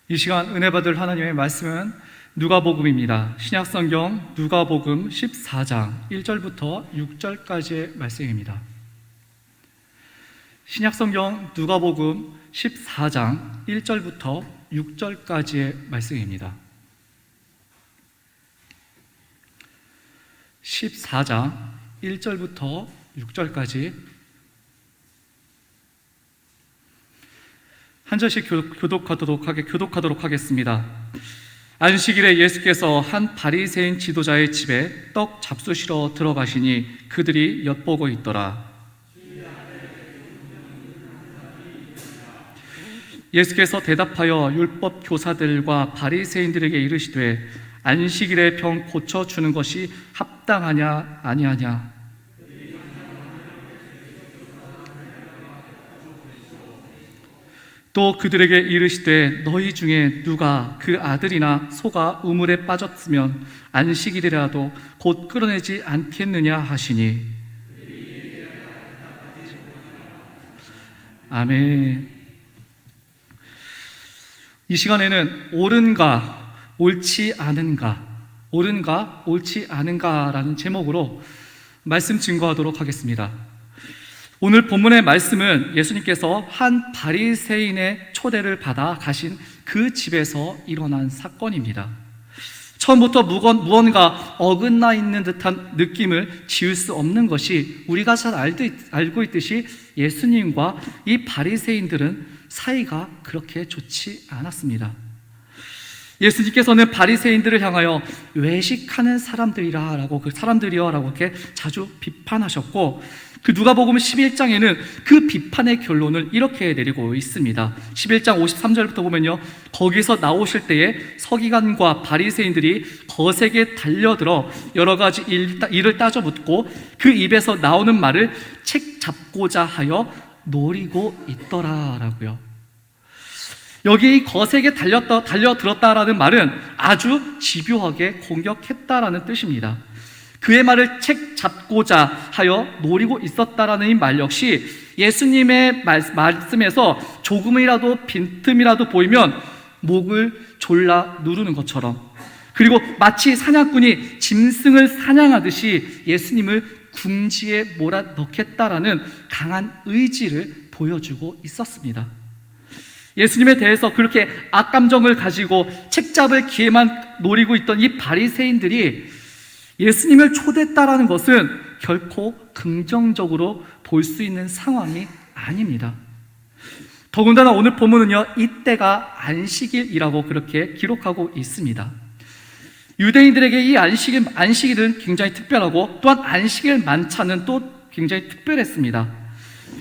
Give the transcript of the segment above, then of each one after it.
이 시간 은혜 받을 하나님의 말씀은 누가복음입니다. 신약성경 누가복음 14장 1절부터 6절까지의 말씀입니다. 신약성경 누가복음 14장 1절부터 6절까지의 말씀입니다. 14장 1절부터 6절까지 한 절씩 교독하도록 하겠습니다. 안식일에 예수께서 한 바리새인 지도자의 집에 떡 잡수시러 들어가시니 그들이 엿보고 있더라. 예수께서 대답하여 율법 교사들과 바리새인들에게 이르시되 안식일에 병 고쳐주는 것이 합당하냐 아니하냐. 또 그들에게 이르시되 너희 중에 누가 그 아들이나 소가 우물에 빠졌으면 안식일이라도 곧 끌어내지 않겠느냐 하시니. 아멘. 이 시간에는 옳은가 옳지 않은가라는 제목으로 말씀 증거하도록 하겠습니다. 오늘 본문의 말씀은 예수님께서 한 바리새인의 초대를 받아 가신 그 집에서 일어난 사건입니다. 처음부터 무언가 어긋나 있는 듯한 느낌을 지울 수 없는 것이 우리가 잘 알고 있듯이 예수님과 이 바리새인들은 사이가 그렇게 좋지 않았습니다. 예수님께서는 바리새인들을 향하여 외식하는 사람들이라고 이렇게 자주 비판하셨고, 그 누가복음 11장에는 그 비판의 결론을 이렇게 내리고 있습니다. 11장 53절부터 보면요, 거기서 나오실 때에 서기관과 바리새인들이 거세게 달려들어 여러 가지 일을 따져 묻고 그 입에서 나오는 말을 책 잡고자 하여 노리고 있더라라고요. 여기 거세게 달려들었다라는 말은 아주 집요하게 공격했다라는 뜻입니다. 그의 말을 책 잡고자 하여 노리고 있었다라는 이 말 역시 예수님의 말씀에서 조금이라도 빈틈이라도 보이면 목을 졸라 누르는 것처럼, 그리고 마치 사냥꾼이 짐승을 사냥하듯이 예수님을 궁지에 몰아넣겠다라는 강한 의지를 보여주고 있었습니다. 예수님에 대해서 그렇게 악감정을 가지고 책 잡을 기회만 노리고 있던 이 바리새인들이 예수님을 초대했다라는 것은 결코 긍정적으로 볼 수 있는 상황이 아닙니다. 더군다나 오늘 본문은요, 이때가 안식일이라고 그렇게 기록하고 있습니다. 유대인들에게 이 안식일은 굉장히 특별하고, 또한 안식일 만찬은 또 굉장히 특별했습니다.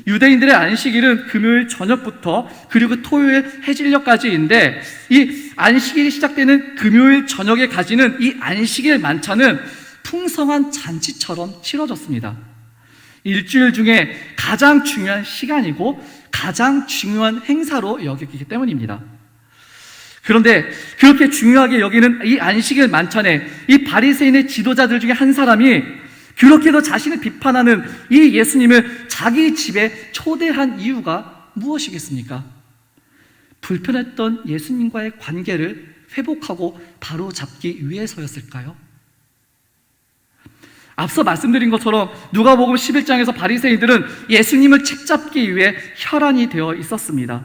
유대인들의 안식일은 금요일 저녁부터 그리고 토요일 해질녘까지인데, 이 안식일이 시작되는 금요일 저녁에 가지는 이 안식일 만찬은 풍성한 잔치처럼 치러졌습니다. 일주일 중에 가장 중요한 시간이고 가장 중요한 행사로 여기기 때문입니다. 그런데 그렇게 중요하게 여기는 이 안식일 만찬에 이 바리새인의 지도자들 중에 한 사람이 그렇게도 자신을 비판하는 이 예수님을 자기 집에 초대한 이유가 무엇이겠습니까? 불편했던 예수님과의 관계를 회복하고 바로 잡기 위해서였을까요? 앞서 말씀드린 것처럼 누가복음 11장에서 바리새인들은 예수님을 책잡기 위해 혈안이 되어 있었습니다.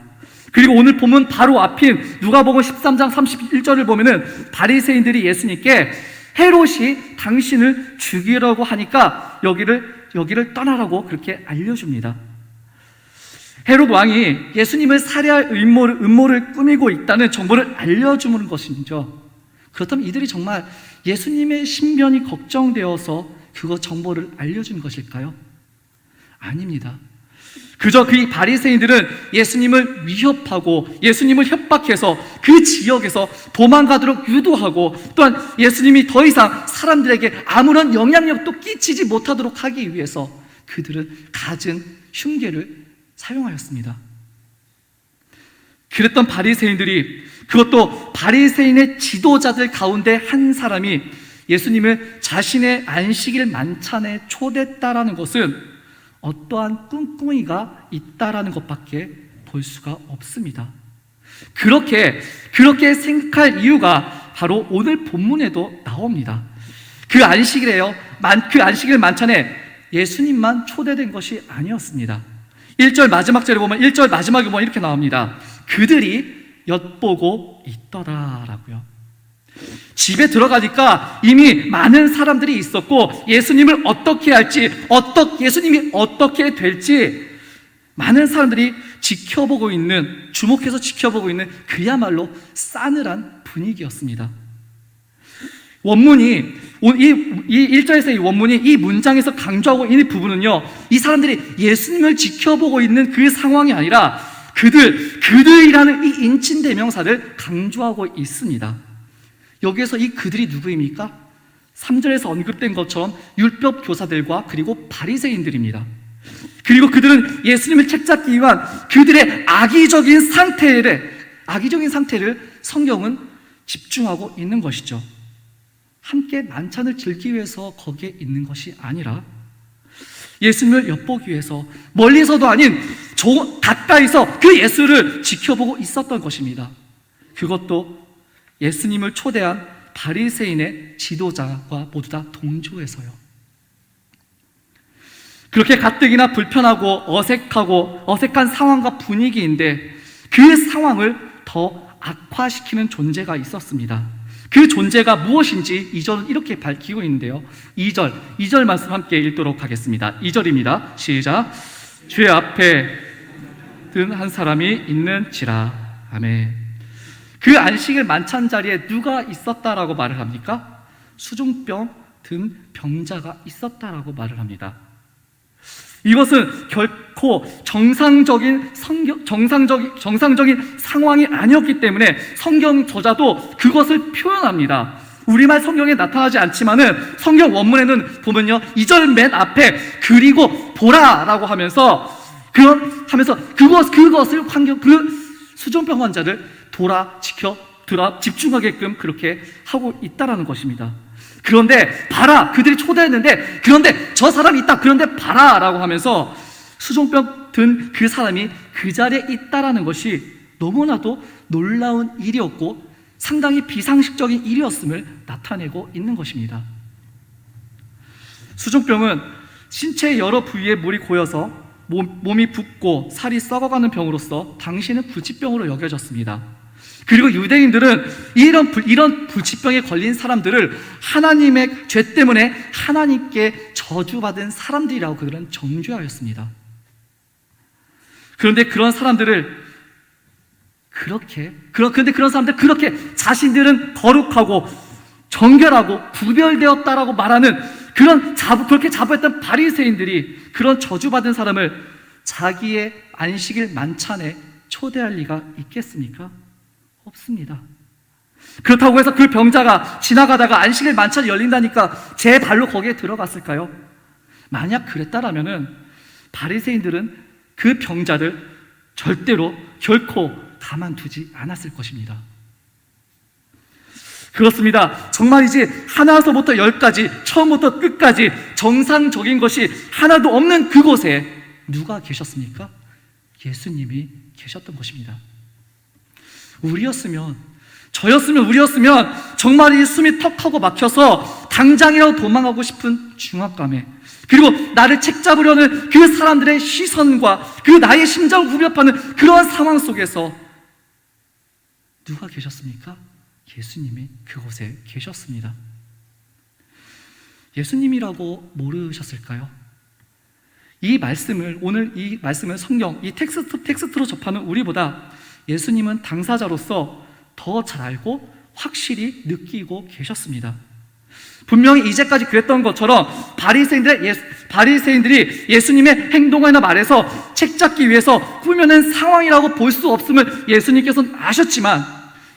그리고 오늘 보면 바로 앞인 누가복음 13장 31절을 보면은 바리새인들이 예수님께 헤롯이 당신을 죽이려고 하니까 여기를 떠나라고 그렇게 알려줍니다. 헤롯 왕이 예수님을 살해할 음모를 꾸미고 있다는 정보를 알려주는 것이죠. 그렇다면 이들이 정말 예수님의 신변이 걱정되어서 그거 정보를 알려준 것일까요? 아닙니다. 그저 그 바리새인들은 예수님을 위협하고 예수님을 협박해서 그 지역에서 도망가도록 유도하고, 또한 예수님이 더 이상 사람들에게 아무런 영향력도 끼치지 못하도록 하기 위해서 그들은 갖은 흉계를 사용하였습니다. 그랬던 바리새인들이, 그것도 바리새인의 지도자들 가운데 한 사람이 예수님을 자신의 안식일 만찬에 초대했다라는 것은 어떠한 꿍꿍이가 있다라는 것밖에 볼 수가 없습니다. 그렇게 생각할 이유가 바로 오늘 본문에도 나옵니다. 그 안식일 만찬에 예수님만 초대된 것이 아니었습니다. 1절 마지막 절에 보면 1절 마지막에 보면 이렇게 나옵니다. 그들이 엿보고 있더라라고요. 집에 들어가니까 이미 많은 사람들이 있었고 예수님을 어떻게 할지, 예수님이 어떻게 될지 많은 사람들이 주목해서 지켜보고 있는 그야말로 싸늘한 분위기였습니다. 원문이 이 1절에서 이 원문이 이 문장에서 강조하고 있는 부분은요, 이 사람들이 예수님을 지켜보고 있는 그 상황이 아니라 그들이라는 이 인칭대명사를 강조하고 있습니다. 여기에서 이 그들이 누구입니까? 3절에서 언급된 것처럼 율법 교사들과 그리고 바리새인들입니다. 그리고 그들은 예수님을 책잡기 위한 그들의 악의적인 상태를 성경은 집중하고 있는 것이죠. 함께 만찬을 즐기기 위해서 거기에 있는 것이 아니라 예수님을 엿보기 위해서 멀리서도 아닌 가까이서 그 예수를 지켜보고 있었던 것입니다. 그것도 예수님을 초대한 바리새인의 지도자와 모두 다 동조해서요. 그렇게 가뜩이나 불편하고 어색한 상황과 분위기인데 그 상황을 더 악화시키는 존재가 있었습니다. 그 존재가 무엇인지 2절은 이렇게 밝히고 있는데요. 2절 말씀 함께 읽도록 하겠습니다. 2절입니다. 시작. 주의 앞에 든 한 사람이 있는지라. 아멘. 그 안식일 만찬 자리에 누가 있었다라고 말을 합니까? 수종병 든 병자가 있었다라고 말을 합니다. 이것은 결코 정상적인 상황이 아니었기 때문에 성경 저자도 그것을 표현합니다. 우리말 성경에 나타나지 않지만은 성경 원문에는 보면요, 2절 맨 앞에 그리고 보라라고 하면서 그것을 수종병 환자를 집중하게끔 그렇게 하고 있다라는 것입니다. 그런데 봐라, 그들이 초대했는데 그런데 저 사람이 있다, 그런데 봐라 라고 하면서 수종병 든 그 사람이 그 자리에 있다라는 것이 너무나도 놀라운 일이었고 상당히 비상식적인 일이었음을 나타내고 있는 것입니다. 수종병은 신체의 여러 부위에 물이 고여서 몸이 붓고 살이 썩어가는 병으로서 당시에는 불치병으로 여겨졌습니다. 그리고 유대인들은 이런 불치병에 걸린 사람들을 하나님의 죄 때문에 하나님께 저주받은 사람들이라고 그들은 정죄하였습니다. 그런데 그런 사람들 그렇게 자신들은 거룩하고 정결하고 구별되었다라고 말하는 그렇게 자부했던 바리새인들이 그런 저주받은 사람을 자기의 안식일 만찬에 초대할 리가 있겠습니까? 없습니다. 그렇다고 해서 그 병자가 지나가다가 안식일 만찬이 열린다니까 제 발로 거기에 들어갔을까요? 만약 그랬다라면은 바리새인들은 그 병자를 결코 가만두지 않았을 것입니다. 그렇습니다. 정말이지 하나서부터 열까지 처음부터 끝까지 정상적인 것이 하나도 없는 그곳에 누가 계셨습니까? 예수님이 계셨던 것입니다. 우리였으면 정말 이 숨이 턱하고 막혀서 당장이라도 도망가고 싶은 중압감에, 그리고 나를 책잡으려는 그 사람들의 시선과 그 나의 심장을 후벼파는 그러한 상황 속에서 누가 계셨습니까? 예수님이 그곳에 계셨습니다. 예수님이라고 모르셨을까요? 오늘 이 말씀을 성경, 이 텍스트로 접하는 우리보다 예수님은 당사자로서 더 잘 알고 확실히 느끼고 계셨습니다. 분명히 이제까지 그랬던 것처럼 바리새인들이 예수님의 행동이나 말에서 책잡기 위해서 꾸며낸 상황이라고 볼 수 없음을 예수님께서는 아셨지만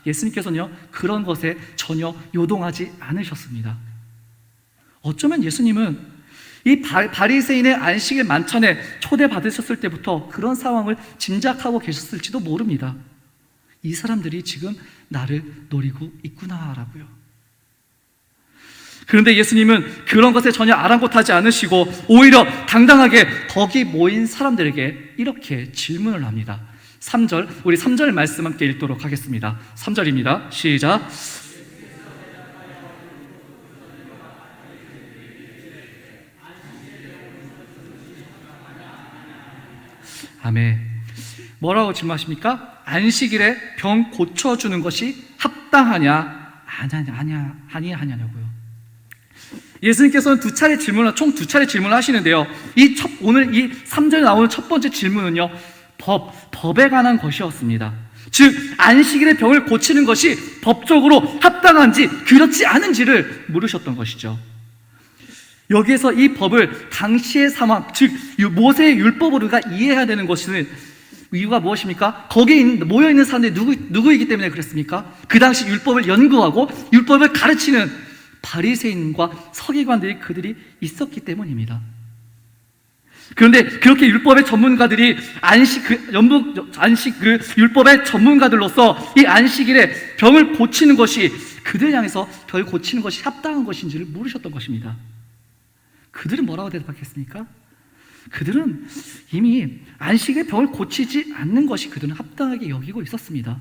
예수님께서는요, 그런 것에 전혀 요동하지 않으셨습니다. 어쩌면 예수님은 이 바리새인의 안식일 만찬에 초대받으셨을 때부터 그런 상황을 짐작하고 계셨을지도 모릅니다. 이 사람들이 지금 나를 노리고 있구나라고요. 그런데 예수님은 그런 것에 전혀 아랑곳하지 않으시고 오히려 당당하게 거기 모인 사람들에게 이렇게 질문을 합니다. 3절, 우리 3절 말씀 함께 읽도록 하겠습니다. 3절입니다. 시작. 아멘. 뭐라고 질문하십니까? 안식일에 병 고쳐주는 것이 합당하냐? 아니하냐고요. 예수님께서는 총 두 차례 질문을 하시는데요. 오늘 이 3절에 나오는 첫 번째 질문은요, 법에 관한 것이었습니다. 즉, 안식일에 병을 고치는 것이 법적으로 합당한지 그렇지 않은지를 물으셨던 것이죠. 여기에서 이 법을 당시의 상황, 즉 모세의 율법으로 우리가 이해해야 되는 것은 이유가 무엇입니까? 거기에 모여있는 사람들이 누구이기 때문에 그랬습니까? 그 당시 율법을 연구하고 율법을 가르치는 바리새인과 서기관들이 그들이 있었기 때문입니다. 그런데 그렇게 율법의 전문가들이 율법의 전문가들로서 이 안식일에 병을 고치는 것이 그들 향해서 병을 고치는 것이 합당한 것인지를 물으셨던 것입니다. 그들은 뭐라고 대답했습니까? 그들은 이미 안식일에 병을 고치지 않는 것이 그들은 합당하게 여기고 있었습니다.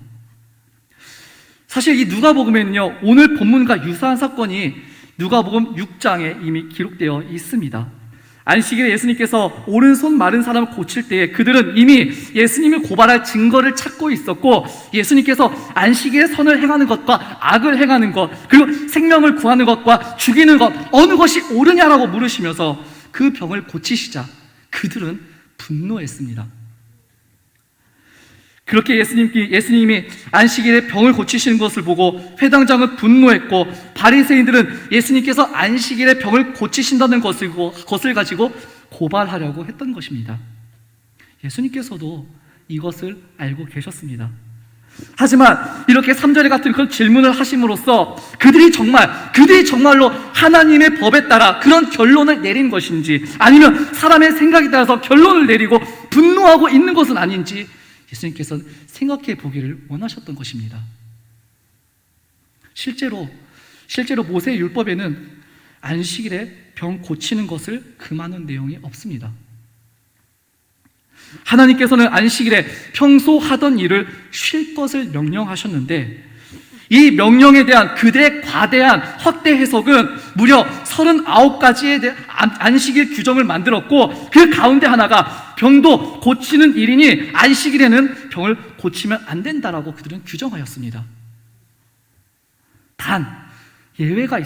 사실 이 누가복음에는요, 오늘 본문과 유사한 사건이 누가복음 6장에 이미 기록되어 있습니다. 안식일에 예수님께서 오른손 마른 사람을 고칠 때에 그들은 이미 예수님을 고발할 증거를 찾고 있었고, 예수님께서 안식일에 선을 행하는 것과 악을 행하는 것, 그리고 생명을 구하는 것과 죽이는 것, 어느 것이 옳으냐라고 물으시면서 그 병을 고치시자 그들은 분노했습니다. 그렇게 예수님이 안식일에 병을 고치시는 것을 보고 회당장은 분노했고, 바리새인들은 예수님께서 안식일에 병을 고치신다는 것을 가지고 고발하려고 했던 것입니다. 예수님께서도 이것을 알고 계셨습니다. 하지만 이렇게 3절에 같은 그런 질문을 하심으로써 그들이 정말로 하나님의 법에 따라 그런 결론을 내린 것인지, 아니면 사람의 생각에 따라서 결론을 내리고 분노하고 있는 것은 아닌지 예수님께서는 생각해 보기를 원하셨던 것입니다. 실제로 모세의 율법에는 안식일에 병 고치는 것을 금하는 내용이 없습니다. 하나님께서는 안식일에 평소 하던 일을 쉴 것을 명령하셨는데, 이 명령에 대한 그들의 과대한 확대 해석은 무려 39가지에 대한 안식일 규정을 만들었고, 그 가운데 하나가 병도 고치는 일이니 안식일에는 병을 고치면 안 된다라고 그들은 규정하였습니다. 단 예외가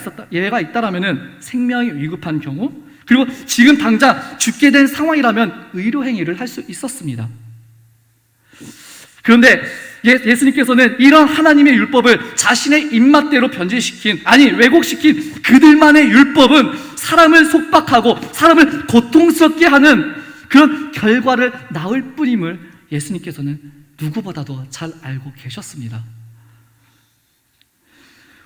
있다라면은 생명이 위급한 경우, 그리고 지금 당장 죽게 된 상황이라면 의료 행위를 할 수 있었습니다. 그런데 예수님께서는 이런 하나님의 율법을 자신의 입맛대로 왜곡시킨 그들만의 율법은 사람을 속박하고 사람을 고통스럽게 하는 그런 결과를 낳을 뿐임을 예수님께서는 누구보다도 잘 알고 계셨습니다.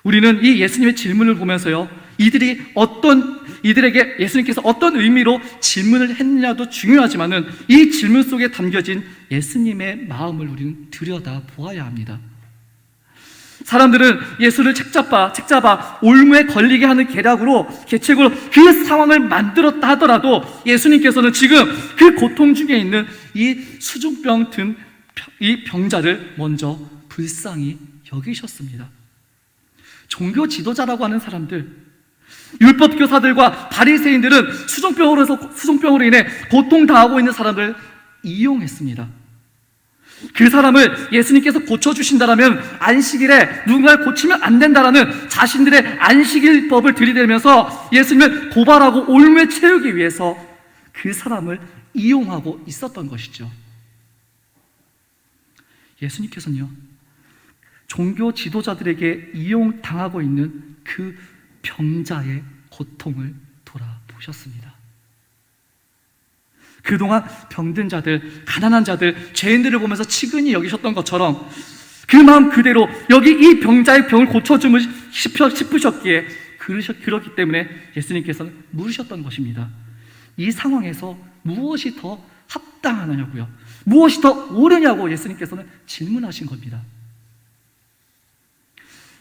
우리는 이 예수님의 질문을 보면서요, 이들에게 예수님께서 어떤 의미로 질문을 했느냐도 중요하지만은 이 질문 속에 담겨진 예수님의 마음을 우리는 들여다 보아야 합니다. 사람들은 예수를 책잡아 올무에 걸리게 하는 계책으로 그 상황을 만들었다 하더라도 예수님께서는 지금 그 고통 중에 있는 이 수중병 든 이 병자를 먼저 불쌍히 여기셨습니다. 종교 지도자라고 하는 사람들, 율법 교사들과 바리새인들은 수종병으로 인해 고통당하고 있는 사람을 이용했습니다. 그 사람을 예수님께서 고쳐주신다라면 안식일에 누군가를 고치면 안 된다라는 자신들의 안식일법을 들이대면서 예수님을 고발하고 올무에 채우기 위해서 그 사람을 이용하고 있었던 것이죠. 예수님께서는요, 종교 지도자들에게 이용당하고 있는 그 병자의 고통을 돌아보셨습니다. 그동안 병든 자들, 가난한 자들, 죄인들을 보면서 치근히 여기셨던 것처럼 그 마음 그대로 여기 이 병자의 병을 고쳐주고 싶으셨기에 그렇기 때문에 예수님께서는 물으셨던 것입니다. 이 상황에서 무엇이 더 합당하냐고요, 무엇이 더 옳으냐고 예수님께서는 질문하신 겁니다.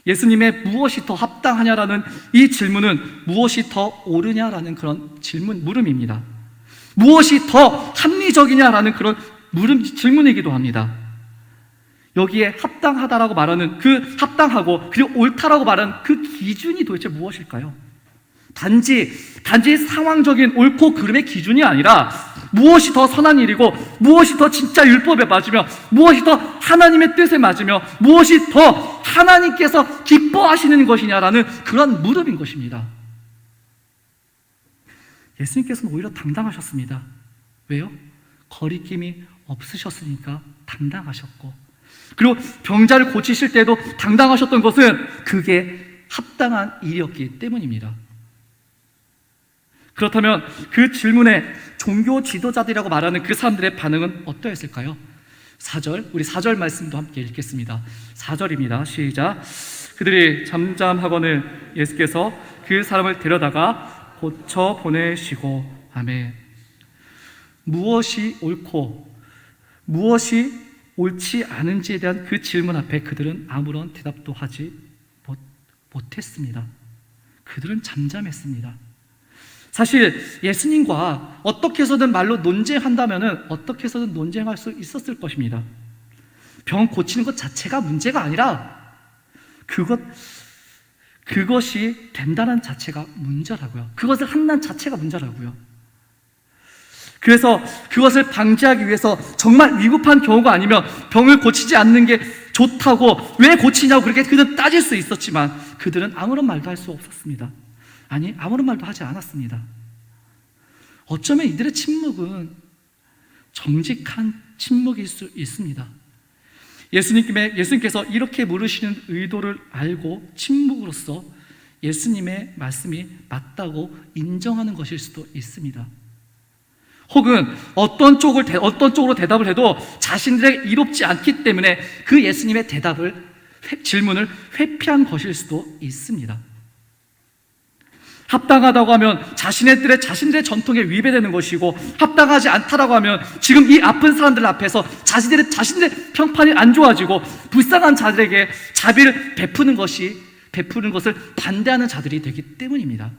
예수님의 무엇이 더 합당하냐라는 이 질문은 무엇이 더 옳으냐라는 그런 물음입니다. 무엇이 더 합리적이냐라는 그런 질문이기도 합니다. 여기에 합당하다라고 말하는 그 합당하고 그리고 옳다라고 말하는 그 기준이 도대체 무엇일까요? 단지 상황적인 옳고 그름의 기준이 아니라 무엇이 더 선한 일이고 무엇이 더 진짜 율법에 맞으며 무엇이 더 하나님의 뜻에 맞으며 무엇이 더 하나님께서 기뻐하시는 것이냐라는 그런 물음인 것입니다. 예수님께서는 오히려 당당하셨습니다. 왜요? 거리낌이 없으셨으니까 당당하셨고, 그리고 병자를 고치실 때도 당당하셨던 것은 그게 합당한 일이었기 때문입니다. 그렇다면 그 질문에 종교 지도자들이라고 말하는 그 사람들의 반응은 어떠했을까요? 4절, 우리 4절 말씀도 함께 읽겠습니다. 4절입니다. 시작. 그들이 잠잠하거늘 예수께서 그 사람을 데려다가 고쳐 보내시고. 아멘. 무엇이 옳고 무엇이 옳지 않은지에 대한 그 질문 앞에 그들은 아무런 대답도 하지 못했습니다. 그들은 잠잠했습니다. 사실 예수님과 어떻게 해서든 말로 논쟁한다면 어떻게 해서든 논쟁할 수 있었을 것입니다. 병 고치는 것 자체가 문제가 아니라 그것이 된다는 자체가 문제라고요. 그것을 한다는 자체가 문제라고요. 그래서 그것을 방지하기 위해서 정말 위급한 경우가 아니면 병을 고치지 않는 게 좋다고 왜 고치냐고 그렇게 그들은 따질 수 있었지만 그들은 아무런 말도 할 수 없었습니다. 아니, 아무런 말도 하지 않았습니다. 어쩌면 이들의 침묵은 정직한 침묵일 수 있습니다. 예수님께서 이렇게 물으시는 의도를 알고 침묵으로써 예수님의 말씀이 맞다고 인정하는 것일 수도 있습니다. 혹은 어떤 쪽으로 대답을 해도 자신들에게 이롭지 않기 때문에 그 예수님의 질문을 회피한 것일 수도 있습니다. 합당하다고 하면 자신들의 전통에 위배되는 것이고, 합당하지 않다라고 하면 지금 이 아픈 사람들 앞에서 자신들의 평판이 안 좋아지고 불쌍한 자들에게 자비를 베푸는 것을 반대하는 자들이 되기 때문입니다.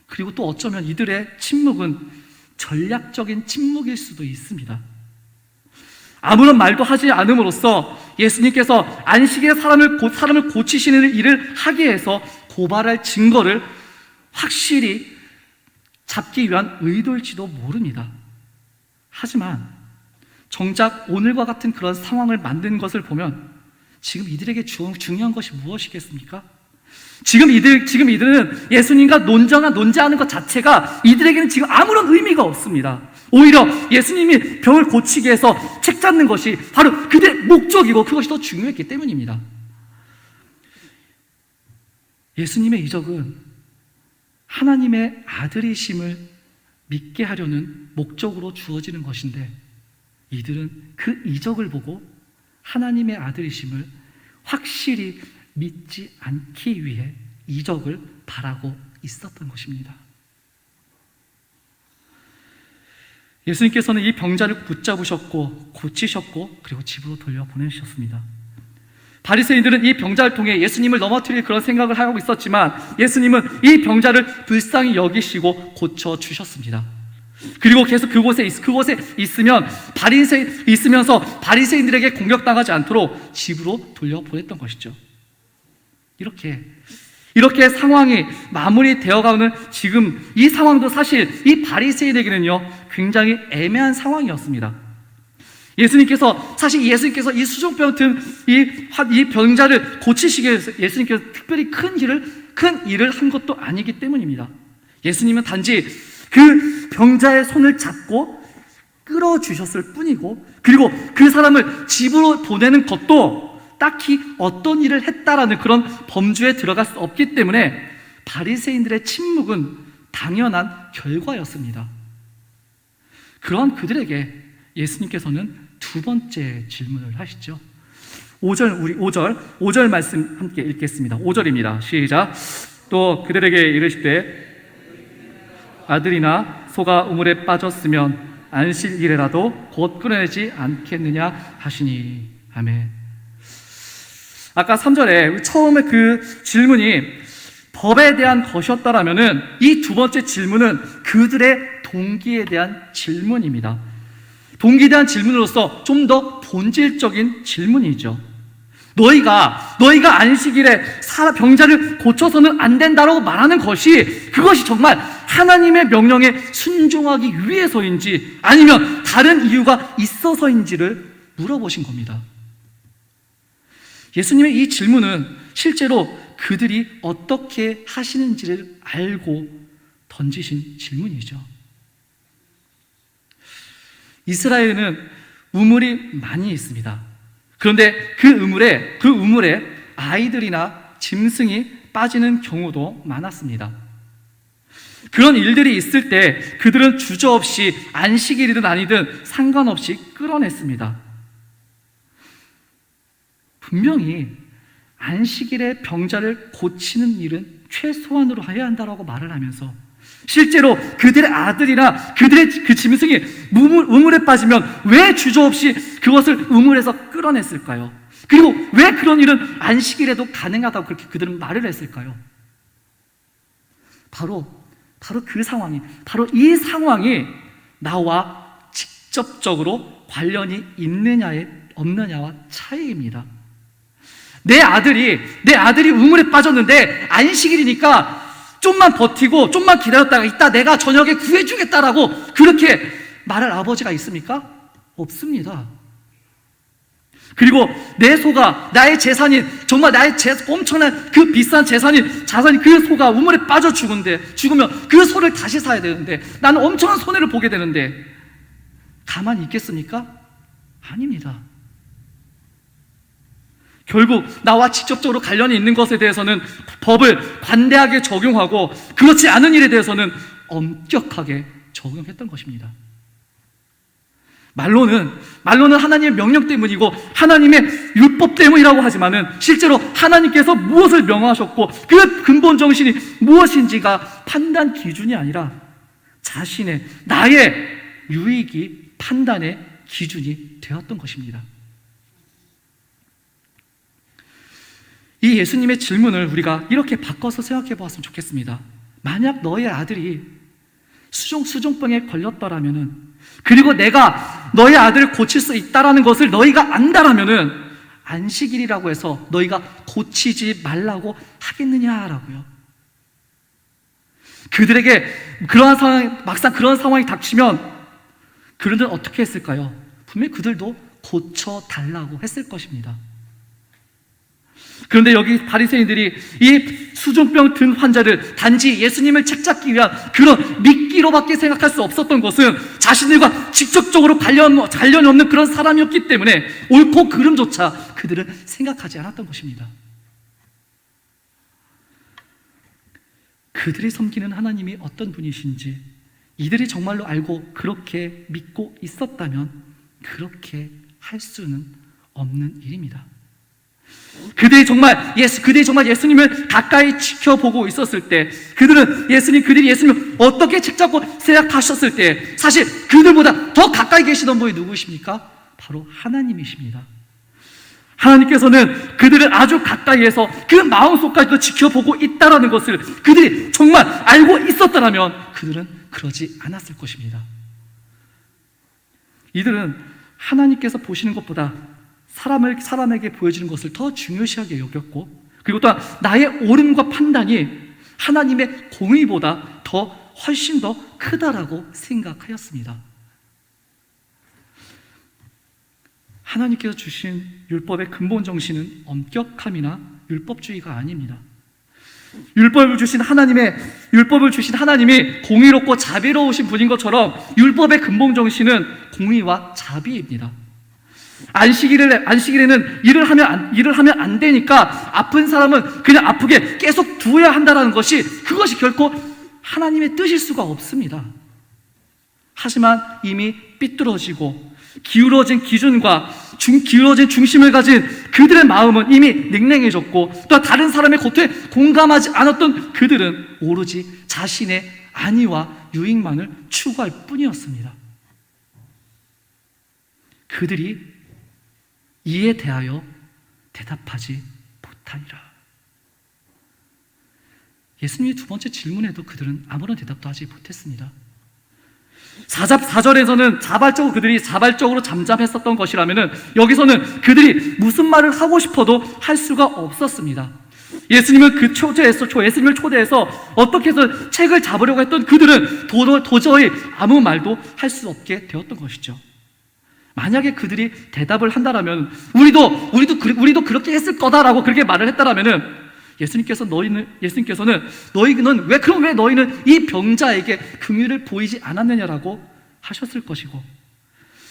그리고 또 어쩌면 이들의 침묵은 전략적인 침묵일 수도 있습니다. 아무런 말도 하지 않음으로써 예수님께서 안식일에 사람을 고치시는 일을 하게 해서 고발할 증거를 확실히 잡기 위한 의도일지도 모릅니다. 하지만 정작 오늘과 같은 그런 상황을 만든 것을 보면 지금 이들에게 중요한 것이 무엇이겠습니까? 지금 이들은 예수님과 논쟁하는 것 자체가 이들에게는 지금 아무런 의미가 없습니다. 오히려 예수님이 병을 고치기 위해서 책 잡는 것이 바로 그들의 목적이고 그것이 더 중요했기 때문입니다. 예수님의 이적은 하나님의 아들이심을 믿게 하려는 목적으로 주어지는 것인데 이들은 그 이적을 보고 하나님의 아들이심을 확실히 믿지 않기 위해 이적을 바라고 있었던 것입니다. 예수님께서는 이 병자를 붙잡으셨고 고치셨고 그리고 집으로 돌려보내셨습니다. 바리새인들은 이 병자를 통해 예수님을 넘어뜨릴 그런 생각을 하고 있었지만 예수님은 이 병자를 불쌍히 여기시고 고쳐주셨습니다. 그리고 계속 그곳에 있으면서 바리새인들에게 공격당하지 않도록 집으로 돌려보냈던 것이죠. 이렇게 상황이 마무리되어가는 지금 이 상황도 사실 이 바리새인에게는요 굉장히 애매한 상황이었습니다. 예수님께서 이 수종병 등 이 병자를 고치시기 위해서 예수님께서 특별히 큰 일을 한 것도 아니기 때문입니다. 예수님은 단지 그 병자의 손을 잡고 끌어주셨을 뿐이고, 그리고 그 사람을 집으로 보내는 것도 딱히 어떤 일을 했다라는 그런 범주에 들어갈 수 없기 때문에 바리새인들의 침묵은 당연한 결과였습니다. 그러한 그들에게 예수님께서는 두 번째 질문을 하시죠. 5절 말씀 함께 읽겠습니다. 5절입니다. 시작. 또 그들에게 이르시되 아들이나 소가 우물에 빠졌으면 안식일에라도 곧 끌어내지 않겠느냐 하시니. 아멘. 아까 3절에 처음에 그 질문이 법에 대한 것이었다라면은 이 두 번째 질문은 그들의 동기에 대한 질문입니다. 동기대한 질문으로서 좀 더 본질적인 질문이죠. 너희가 안식일에 병자를 고쳐서는 안 된다라고 말하는 것이, 그것이 정말 하나님의 명령에 순종하기 위해서인지 아니면 다른 이유가 있어서인지를 물어보신 겁니다. 예수님의 이 질문은 실제로 그들이 어떻게 하시는지를 알고 던지신 질문이죠. 이스라엘에는 우물이 많이 있습니다. 그런데 그 우물에 아이들이나 짐승이 빠지는 경우도 많았습니다. 그런 일들이 있을 때 그들은 주저없이 안식일이든 아니든 상관없이 끌어냈습니다. 분명히 안식일에 병자를 고치는 일은 최소한으로 해야 한다고 말을 하면서 실제로 그들의 아들이나 그들의 그 짐승이 우물에 빠지면 왜 주저없이 그것을 우물에서 끌어냈을까요? 그리고 왜 그런 일은 안식일에도 가능하다고 그렇게 그들은 말을 했을까요? 바로 이 상황이 나와 직접적으로 관련이 있느냐 없느냐와 차이입니다. 내 아들이 우물에 빠졌는데 안식일이니까 좀만 버티고 좀만 기다렸다가 이따 내가 저녁에 구해주겠다라고 그렇게 말할 아버지가 있습니까? 없습니다. 그리고 내 소가 나의 재산인, 정말 나의 엄청난 그 비싼 자산이 그 소가 우물에 빠져 죽으면 그 소를 다시 사야 되는데 나는 엄청난 손해를 보게 되는데 가만히 있겠습니까? 아닙니다. 결국 나와 직접적으로 관련이 있는 것에 대해서는 법을 관대하게 적용하고 그렇지 않은 일에 대해서는 엄격하게 적용했던 것입니다. 말로는 하나님의 명령 때문이고 하나님의 율법 때문이라고 하지만은 실제로 하나님께서 무엇을 명하셨고 그 근본 정신이 무엇인지가 판단 기준이 아니라 나의 유익이 판단의 기준이 되었던 것입니다. 이 예수님의 질문을 우리가 이렇게 바꿔서 생각해 보았으면 좋겠습니다. 만약 너의 아들이 수종병에 걸렸더라면은, 그리고 내가 너의 아들을 고칠 수 있다라는 것을 너희가 안다라면은 안식일이라고 해서 너희가 고치지 말라고 하겠느냐라고요. 그들에게 막상 그런 상황이 닥치면 그들은 어떻게 했을까요? 분명히 그들도 고쳐달라고 했을 것입니다. 그런데 여기 바리새인들이 이 수종병 든 환자를 단지 예수님을 책잡기 위한 그런 미끼로밖에 생각할 수 없었던 것은 자신들과 직접적으로 관련이 없는 그런 사람이었기 때문에 옳고 그름조차 그들은 생각하지 않았던 것입니다. 그들이 섬기는 하나님이 어떤 분이신지 이들이 정말로 알고 그렇게 믿고 있었다면 그렇게 할 수는 없는 일입니다. 그들이 정말 예수님을 가까이 지켜보고 있었을 때, 그들이 예수님을 어떻게 책잡고 생각하셨을 때, 사실 그들보다 더 가까이 계시던 분이 누구십니까? 바로 하나님이십니다. 하나님께서는 그들을 아주 가까이에서 그 마음속까지도 지켜보고 있다는 것을 그들이 정말 알고 있었다면 그들은 그러지 않았을 것입니다. 이들은 하나님께서 보시는 것보다 사람에게 보여지는 것을 더 중요시하게 여겼고, 그리고 또한 나의 옳음과 판단이 하나님의 공의보다 훨씬 더 크다라고 생각하였습니다. 하나님께서 주신 율법의 근본 정신은 엄격함이나 율법주의가 아닙니다. 율법을 주신 하나님이 공의롭고 자비로우신 분인 것처럼 율법의 근본 정신은 공의와 자비입니다. 안식일에는 일을 하면 안 되니까 아픈 사람은 그냥 아프게 계속 두어야 한다는 그것이 결코 하나님의 뜻일 수가 없습니다. 하지만 이미 삐뚤어지고 기울어진 기준과 기울어진 중심을 가진 그들의 마음은 이미 냉랭해졌고, 또 다른 사람의 고통에 공감하지 않았던 그들은 오로지 자신의 안위와 유익만을 추구할 뿐이었습니다. 그들이 이에 대하여 대답하지 못하니라. 예수님의 두 번째 질문에도 그들은 아무런 대답도 하지 못했습니다. 4절에서는 그들이 자발적으로 잠잠했었던 것이라면은 여기서는 그들이 무슨 말을 하고 싶어도 할 수가 없었습니다. 예수님을 예수님을 초대해서 어떻게 해서 책을 잡으려고 했던 그들은 도저히 아무 말도 할 수 없게 되었던 것이죠. 만약에 그들이 대답을 한다라면 우리도 그렇게 했을 거다라고 그렇게 말을 했다라면은 예수님께서는 왜 너희는 이 병자에게 긍휼을 보이지 않았느냐라고 하셨을 것이고,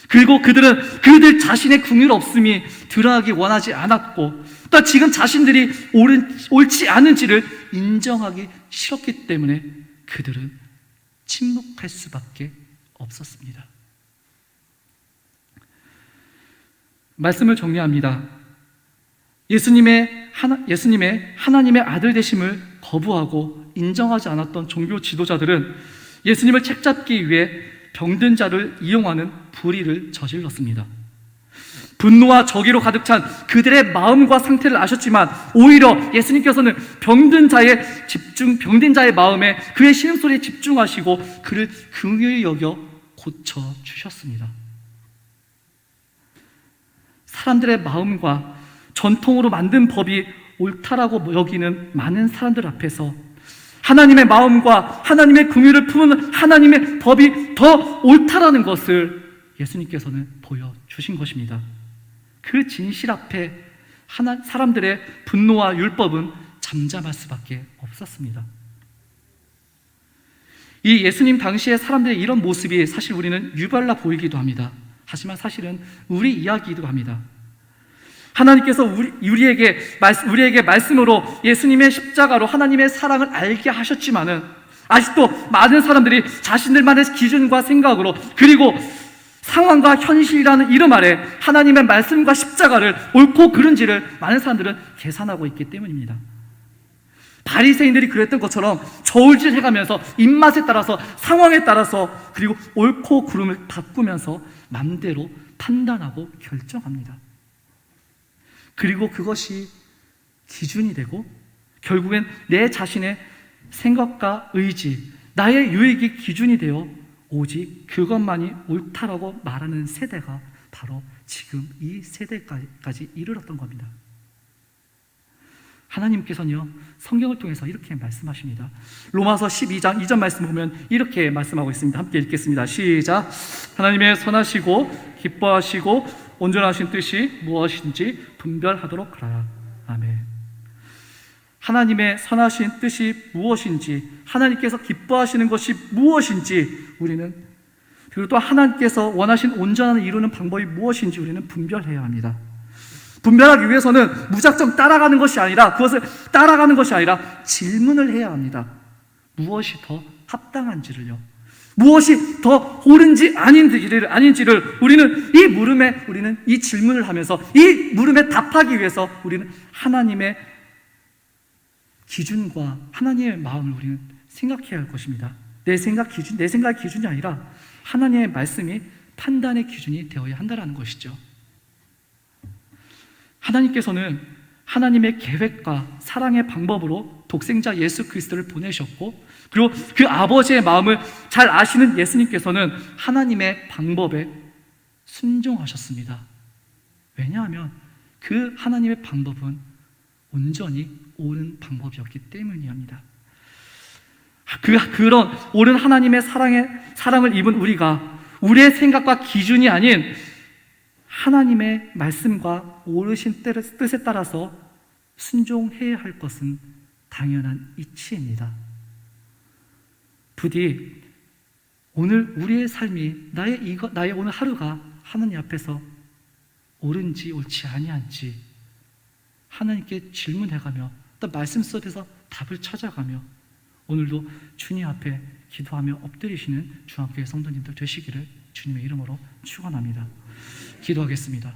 그리고 그들 자신의 긍휼 없음이 드러나기 원하지 않았고, 또 지금 자신들이 옳지 않은지를 인정하기 싫었기 때문에 그들은 침묵할 수밖에 없었습니다. 말씀을 정리합니다. 예수님의 하나님의 아들 되심을 거부하고 인정하지 않았던 종교 지도자들은 예수님을 책잡기 위해 병든 자를 이용하는 불의를 저질렀습니다. 분노와 저기로 가득 찬 그들의 마음과 상태를 아셨지만 오히려 예수님께서는 병든 자의 마음에 그의 신음소리에 집중하시고 그를 긍휼히 여겨 고쳐주셨습니다. 사람들의 마음과 전통으로 만든 법이 옳다라고 여기는 많은 사람들 앞에서 하나님의 마음과 하나님의 긍휼을 품은 하나님의 법이 더 옳다라는 것을 예수님께서는 보여주신 것입니다. 그 진실 앞에 사람들의 분노와 율법은 잠잠할 수밖에 없었습니다. 이 예수님 당시의 사람들의 이런 모습이 사실 우리는 유별나 보이기도 합니다. 하지만 사실은 우리 이야기이기도 합니다. 하나님께서 우리에게 말씀으로 예수님의 십자가로 하나님의 사랑을 알게 하셨지만은 아직도 많은 사람들이 자신들만의 기준과 생각으로, 그리고 상황과 현실이라는 이름 아래 하나님의 말씀과 십자가를 옳고 그른지를 많은 사람들은 계산하고 있기 때문입니다. 바리새인들이 그랬던 것처럼 저울질 해가면서 입맛에 따라서, 상황에 따라서, 그리고 옳고 그름을 바꾸면서 마음대로 판단하고 결정합니다. 그리고 그것이 기준이 되고 결국엔 내 자신의 생각과 의지, 나의 유익이 기준이 되어 오직 그것만이 옳다라고 말하는 세대가 바로 지금 이 세대까지 이르렀던 겁니다. 하나님께서는요, 성경을 통해서 이렇게 말씀하십니다. 로마서 12장 2절 말씀 보면 이렇게 말씀하고 있습니다. 함께 읽겠습니다. 시작. 하나님의 선하시고 기뻐하시고 온전하신 뜻이 무엇인지 분별하도록 하라. 아멘. 하나님의 선하신 뜻이 무엇인지, 하나님께서 기뻐하시는 것이 무엇인지 우리는, 그리고 또 하나님께서 원하신 온전함을 이루는 방법이 무엇인지 우리는 분별해야 합니다. 분별하기 위해서는 무작정 따라가는 것이 아니라, 질문을 해야 합니다. 무엇이 더 합당한지를요, 무엇이 더 옳은지 아닌지를 우리는 이 질문을 하면서 이 물음에 답하기 위해서 우리는 하나님의 기준과 하나님의 마음을 우리는 생각해야 할 것입니다. 내 생각의 기준이 아니라 하나님의 말씀이 판단의 기준이 되어야 한다는 것이죠. 하나님께서는 하나님의 계획과 사랑의 방법으로 독생자 예수 그리스도를 보내셨고, 그리고 그 아버지의 마음을 잘 아시는 예수님께서는 하나님의 방법에 순종하셨습니다. 왜냐하면 그 하나님의 방법은 온전히 옳은 방법이었기 때문이옵니다. 그런 옳은 하나님의 사랑을 입은 우리가 우리의 생각과 기준이 아닌 하나님의 말씀과 옳으신 뜻에 따라서 순종해야 할 것은 당연한 이치입니다. 부디 오늘 우리의 삶이, 나의 오늘 하루가 하나님 앞에서 옳은지 옳지 아니한지 하나님께 질문해가며 또 말씀 속에서 답을 찾아가며 오늘도 주님 앞에 기도하며 엎드리시는 중앙교회 성도님들 되시기를 주님의 이름으로 축원합니다. 기도하겠습니다.